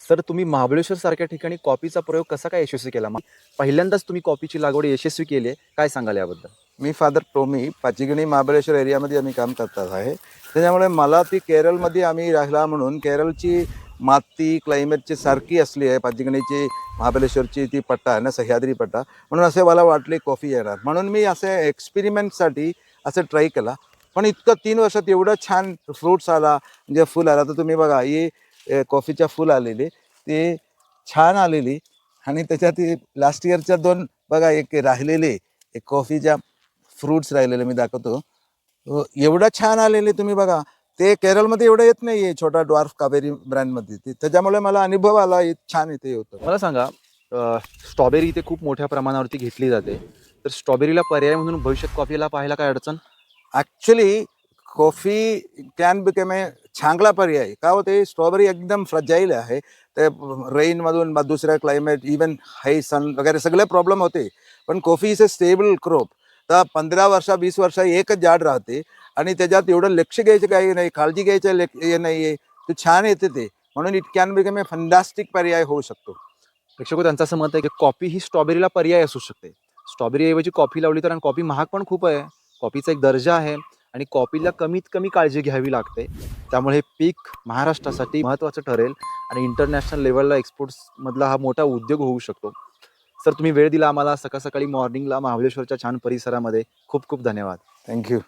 Sir तुम्ही महाबळेश्वर सारख्या ठिकाणी कॉफीचा प्रयोग कसा काय यशस्वी केला? पहिल्यांदाच तुम्ही कॉफीची लागवड यशस्वी केली आहे, काय सांगाल याबद्दल? मी फादर टोमी पाचगणी महाबळेश्वर एरियामध्ये आम्ही काम करतात आहे. त्याच्यामुळे मला ती केरळमध्ये आम्ही राहिला म्हणून केरळची माती क्लायमेटची सारखी असली आहे. पाचगणीची महाबळेश्वरची ती पट्टा आहे ना, सह्याद्री पट्टा, म्हणून असे मला वाटले कॉफी येणार म्हणून मी असे एक्सपेरिमेंटसाठी असं ट्राय केला. पण इतकं 3 वर्षात एवढं छान फ्रूट्स आला, म्हणजे फुल आला. तर तुम्ही बघा ही कॉफीच्या फुल आलेली ती छान आलेली आणि त्याच्यात लास्ट इयरच्या 2 बघा एक राहिलेले एक कॉफीच्या फ्रूट्स राहिलेले मी दाखवतो. एवढं छान आलेले तुम्ही बघा. ते केरळमध्ये एवढं येत नाही आहे छोटा ड्वार्फ कावेरी ब्रँडमध्ये. त्याच्यामुळे मला अनुभव आला छान इथे होतं. मला सांगा, स्ट्रॉबेरी इथे खूप मोठ्या प्रमाणावरती घेतली जाते, तर स्ट्रॉबेरीला पर्याय म्हणून भविष्यात कॉफीला पाहायला काय अडचण? Actually coffee can become a चांगला पर्याय. का होते स्ट्रॉबेरी एकदम फ्रजाईल आहे. ते रेनमधून दुसऱ्या क्लायमेट इवन हाय सन वगैरे सगळे प्रॉब्लेम होते. पण coffee is a stable crop. तर 15 वर्ष 20 वर्ष एकच झाड राहते आणि त्याच्यात एवढं लक्ष घ्यायचं काही नाही, काळजी घ्यायचं हे नाही आहे. ते छान येते ते. म्हणून it can become a fantastic पर्याय होऊ शकतो. प्रेक्षको त्यांचं असं मत आहे की कॉफी ही स्ट्रॉबेरीला पर्याय असू शकते. स्ट्रॉबेरीऐवजी कॉफी लावली तर, आणि कॉफी महाग पण खूप आहे, कॉफीचा एक दर्जा आहे आणि कॉफीला कमीत कमी काळजी घ्यावी लागते. त्यामुळे हे पीक महाराष्ट्रासाठी महत्त्वाचं ठरेल आणि इंटरनॅशनल लेवलला एक्सपोर्ट्समधला हा मोठा उद्योग होऊ शकतो. सर तुम्ही वेळ दिला आम्हाला सकाळी मॉर्निंगला महाबळेश्वरच्या छान परिसरामध्ये. खूप खूप धन्यवाद. थँक्यू.